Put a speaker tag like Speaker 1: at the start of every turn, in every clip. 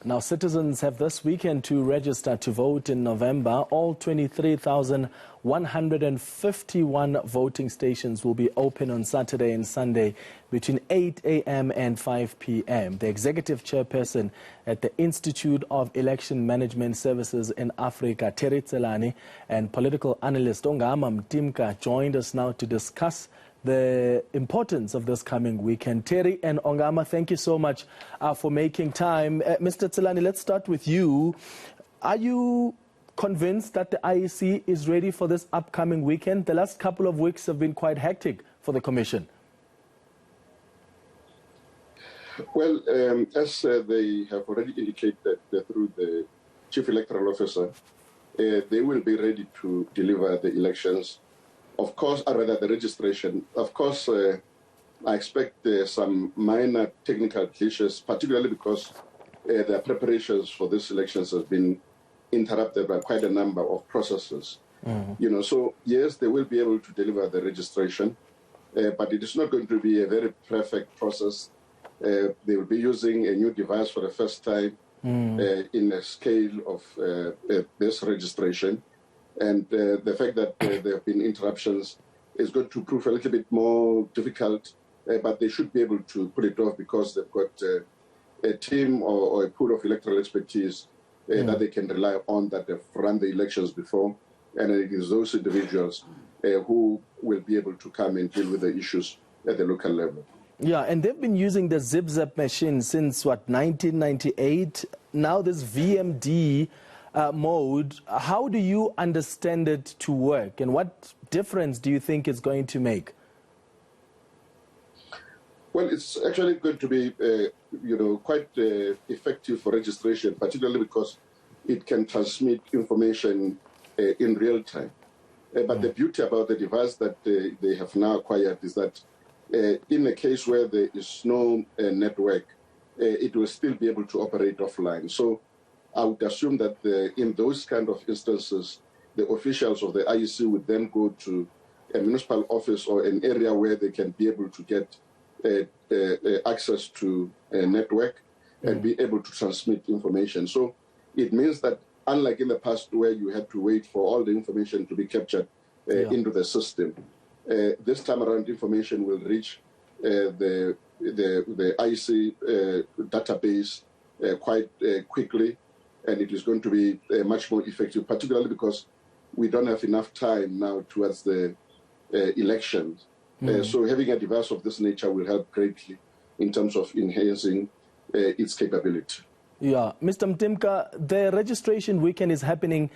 Speaker 1: Now, citizens have this weekend to register to vote in November. All 23,151 voting stations will be open on Saturday and Sunday between 8 a.m. and 5 p.m. The executive chairperson at the Institute of Election Management Services in Africa, Tselane, and political analyst Ongama Mtimka joined us now to discuss the importance of this coming weekend. Terry and Ongama, thank you so much for making time. Mr. Tselane, let's start with you. Are you convinced that the IEC is ready for this upcoming weekend? The last couple of weeks have been quite hectic for the Commission.
Speaker 2: Well, as they have already indicated through the Chief Electoral Officer, they will be ready to deliver the elections. Of course, or rather the registration. Of course, I expect some minor technical glitches, particularly because the preparations for these elections have been interrupted by quite a number of processes. You know, so yes, they will be able to deliver the registration, but it is not going to be a very perfect process. They will be using a new device for the first time in a scale of this registration. And the fact that there have been interruptions is going to prove a little bit more difficult, but they should be able to pull it off because they've got a team or a pool of electoral expertise that they can rely on, that have run the elections before. And it is those individuals who will be able to come and deal with the issues at the local level.
Speaker 1: Yeah, and they've been using the zip-zap machine since, what, 1998? Now this VMD mode, how do you understand it to work, and what difference do you think it's going to make?
Speaker 2: Well, it's actually going to be, quite effective for registration, particularly because it can transmit information in real time. But the beauty about the device that they have now acquired is that in a case where there is no network, it will still be able to operate offline. So I would assume that in those kind of instances, the officials of the IEC would then go to a municipal office or an area where they can be able to get access to a network and be able to transmit information. So it means that unlike in the past where you had to wait for all the information to be captured into the system, this time around information will reach the IEC database quite quickly. And it is going to be much more effective, particularly because we don't have enough time now towards the elections. So having a device of this nature will help greatly in terms of enhancing its capability.
Speaker 1: Yeah, Mr. Mtimka, the registration weekend is happening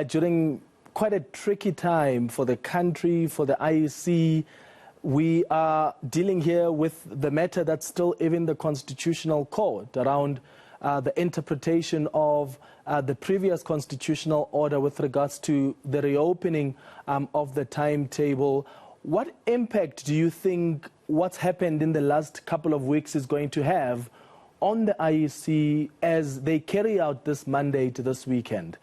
Speaker 1: during quite a tricky time for the country, for the IEC. We are dealing here with the matter that's still even the Constitutional Court around the interpretation of the previous constitutional order with regards to the reopening of the timetable. What impact do you think what's happened in the last couple of weeks is going to have on the IEC as they carry out this mandate this weekend?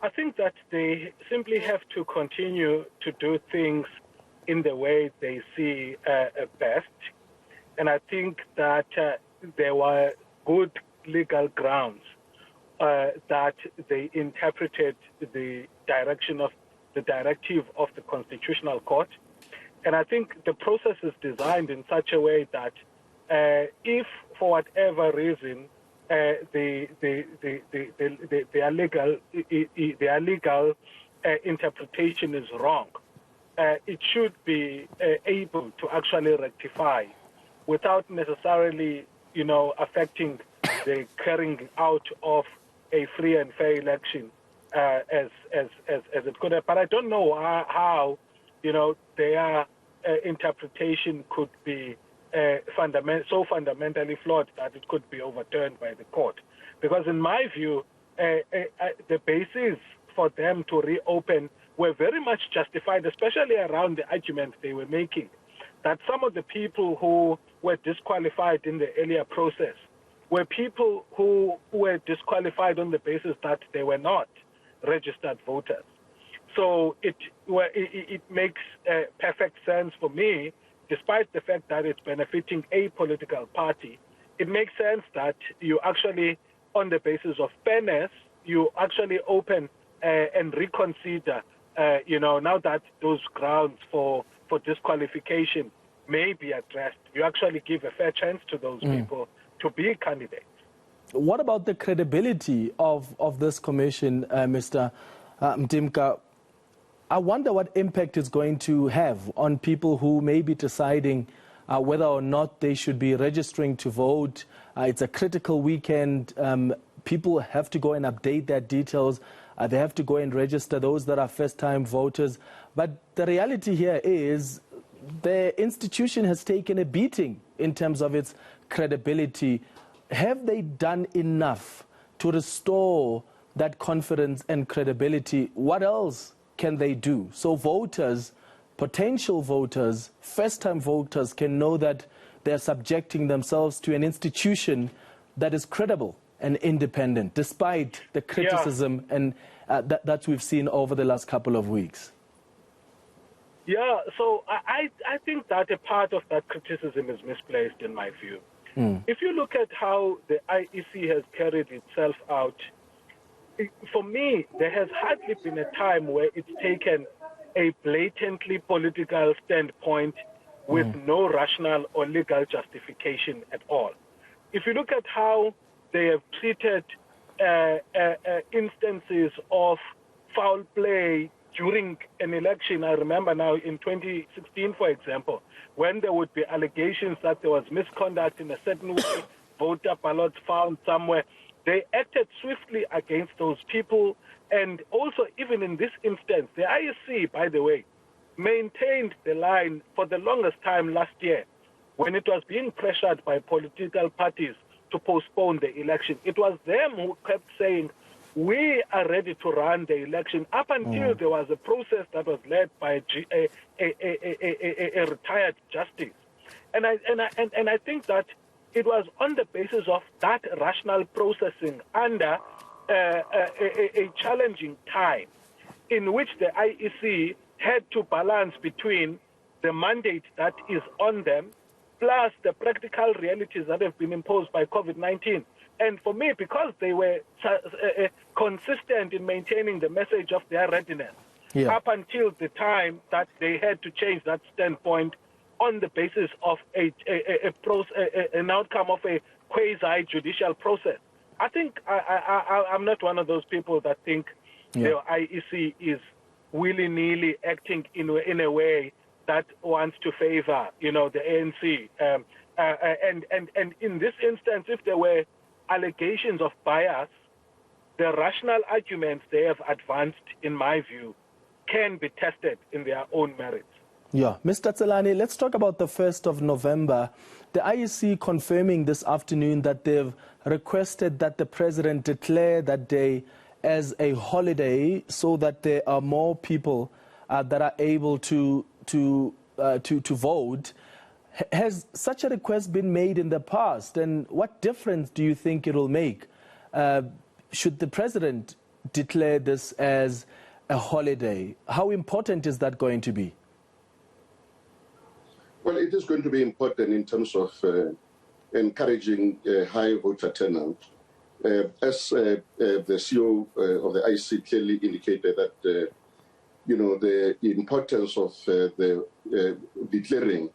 Speaker 3: I think that they simply have to continue to do things in the way they see best. And I think that there were good legal grounds that they interpreted the direction of the directive of the Constitutional Court. And I think the process is designed in such a way that if for whatever reason their legal interpretation is wrong, it should be able to actually rectify without necessarily affecting the carrying out of a free and fair election as it could have. But I don't know how their interpretation could be so fundamentally flawed that it could be overturned by the court. Because in my view, the basis for them to reopen were very much justified, especially around the arguments they were making, that some of the people who were disqualified in the earlier process were people who were disqualified on the basis that they were not registered voters. So it makes perfect sense for me, despite the fact that it's benefiting a political party, it makes sense that you actually, on the basis of fairness, you actually open and reconsider, now that those grounds for disqualification may be addressed, you actually give a fair chance to those people to be candidates.
Speaker 1: What about the credibility of this commission, Mr. Mtimka? I wonder what impact it's going to have on people who may be deciding whether or not they should be registering to vote. It's a critical weekend. People have to go and update their details. They have to go and register, those that are first-time voters. But the reality here is the institution has taken a beating in terms of its credibility. Have they done enough to restore that confidence and credibility? What else can they do? So voters, potential voters, first-time voters can know that they're subjecting themselves to an institution that is credible and independent, despite the criticism and that we've seen over the last couple of weeks.
Speaker 3: Yeah, so I think that a part of that criticism is misplaced in my view. If you look at how the IEC has carried itself out, for me, there has hardly been a time where it's taken a blatantly political standpoint with no rational or legal justification at all. If you look at how they have treated instances of foul play during an election, I remember now in 2016, for example, when there would be allegations that there was misconduct in a certain way, voter ballots found somewhere, they acted swiftly against those people. And also, even in this instance, the IEC, by the way, maintained the line for the longest time last year when it was being pressured by political parties to postpone the election. It was them who kept saying, we are ready to run the election, up until there was a process that was led by a retired justice. And I think that it was on the basis of that rational processing under a challenging time in which the IEC had to balance between the mandate that is on them plus the practical realities that have been imposed by COVID-19. And for me, because they were consistent in maintaining the message of their readiness up until the time that they had to change that standpoint on the basis of an outcome of a quasi-judicial process. I think I'm not one of those people that think the IEC is willy-nilly acting in a way that wants to favor, the ANC. And in this instance, if there were allegations of bias, the rational arguments they have advanced, in my view, can be tested in their own merits.
Speaker 1: Yeah. Mr. Tselane, let's talk about the 1st of November. The IEC confirming this afternoon that they've requested that the president declare that day as a holiday so that there are more people that are able to vote. Has such a request been made in the past, and what difference do you think it will make? Should the president declare this as a holiday? How important is that going to be?
Speaker 2: Well, it is going to be important in terms of encouraging high voter turnout. As the CEO of the IEC clearly indicated that, the importance of declaring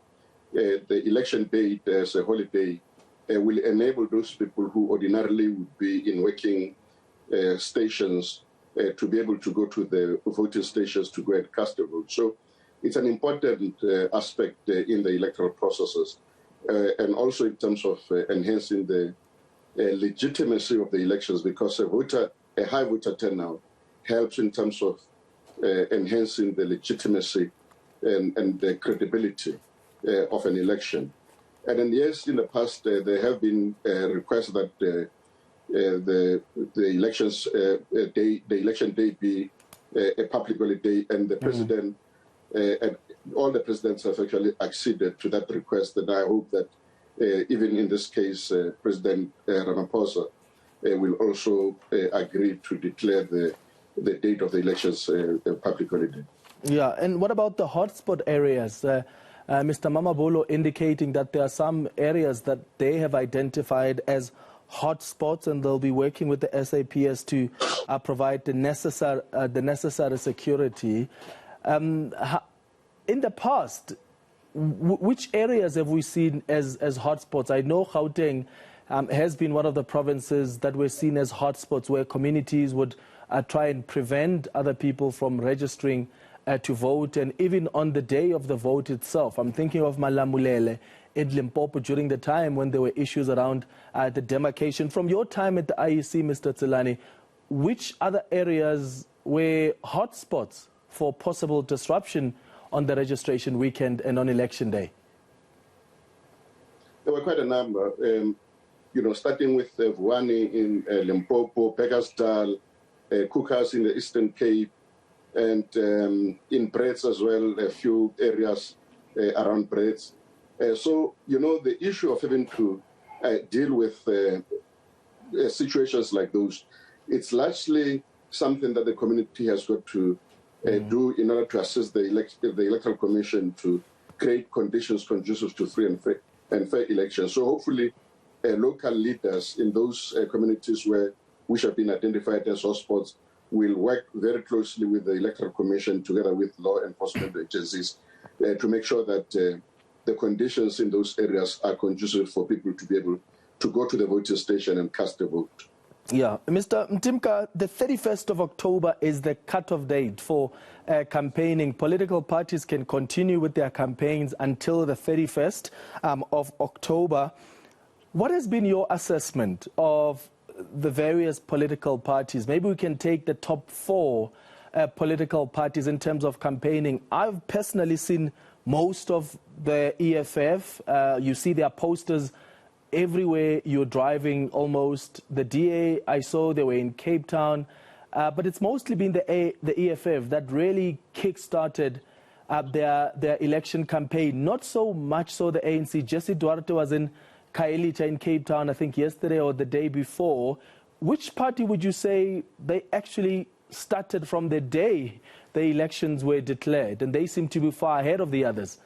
Speaker 2: the election date as a holiday will enable those people who ordinarily would be in working stations to be able to go to the voting stations to go and cast a vote. So it's an important aspect in the electoral processes, and also in terms of enhancing the legitimacy of the elections, because a high voter turnout helps in terms of enhancing the legitimacy and the credibility of an election. And then, yes, in the past, there have been requests that the election day be a public holiday, and the president and all the presidents have actually acceded to that request. And I hope that even in this case, President Ramaphosa will also agree to declare the date of the elections a public holiday.
Speaker 1: Yeah, and what about the hotspot areas? Mr. Mamabolo indicating that there are some areas that they have identified as hotspots, and they'll be working with the SAPS to provide the necessary security. In the past, which areas have we seen as hotspots? I know Gauteng has been one of the provinces that were seen as hotspots, where communities would try and prevent other people from registering to vote, and even on the day of the vote itself. I'm thinking of Malamulele in Limpopo during the time when there were issues around the demarcation. From your time at the IEC, Mr. Tselane, which other areas were hotspots for possible disruption on the registration weekend and on election day?
Speaker 2: There were quite a number, starting with Vuani in Limpopo, Bekkersdal, Cookhouse in the Eastern Cape, and in Brits as well, a few areas around Brits. So, the issue of having to deal with situations like those, it's largely something that the community has got to do in order to assist the Electoral Commission to create conditions conducive to free and fair elections. So hopefully local leaders in those communities which have been identified as hotspots will work very closely with the Electoral Commission together with law enforcement agencies to make sure that the conditions in those areas are conducive for people to be able to go to the voting station and cast a vote.
Speaker 1: Yeah, Mr. Mtimka, the 31st of October is the cutoff date for campaigning. Political parties can continue with their campaigns until the 31st of October. What has been your assessment of the various political parties? Maybe we can take the top 4 political parties in terms of campaigning. I've personally seen most of the EFF. You see their posters everywhere you're driving almost. The DA, I saw they were in Cape Town. But it's mostly been the EFF that really kick-started their election campaign. Not so much so the ANC. Jesse Duarte was in Kaelita in Cape Town, I think yesterday or the day before. Which party would you say they actually started from the day the elections were declared, and they seem to be far ahead of the others?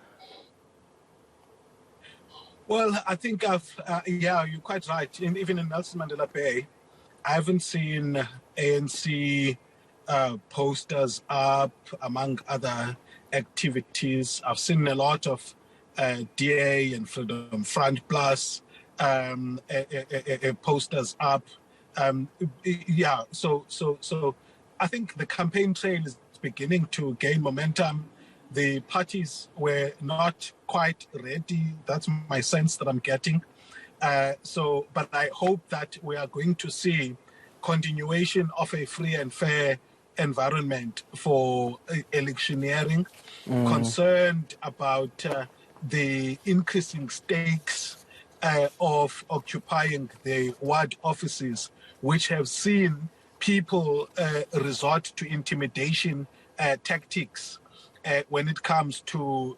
Speaker 4: Well, I think you're quite right. Even in Nelson Mandela Bay, I haven't seen ANC posters up, among other activities. I've seen a lot of DA and Freedom Front Plus posters up. So I think the campaign trail is beginning to gain momentum. The parties were not quite ready. That's my sense that I'm getting. But I hope that we are going to see continuation of a free and fair environment for electioneering. Concerned about the increasing stakes of occupying the ward offices, which have seen people resort to intimidation tactics when it comes to,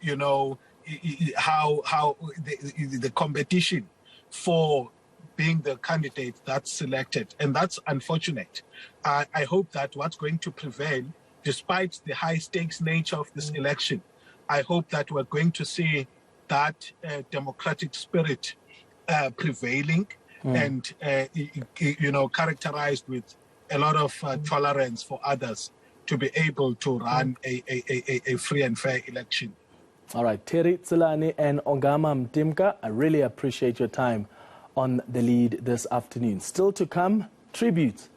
Speaker 4: how the competition for being the candidate that's selected. And that's unfortunate. I hope that what's going to prevail, despite the high stakes nature of this election, I hope that we're going to see that democratic spirit prevailing and, characterized with a lot of tolerance for others to be able to run a free and fair election.
Speaker 1: All right, Terry, Tselane and Ongama Mtimka, I really appreciate your time on The Lead this afternoon. Still to come, tribute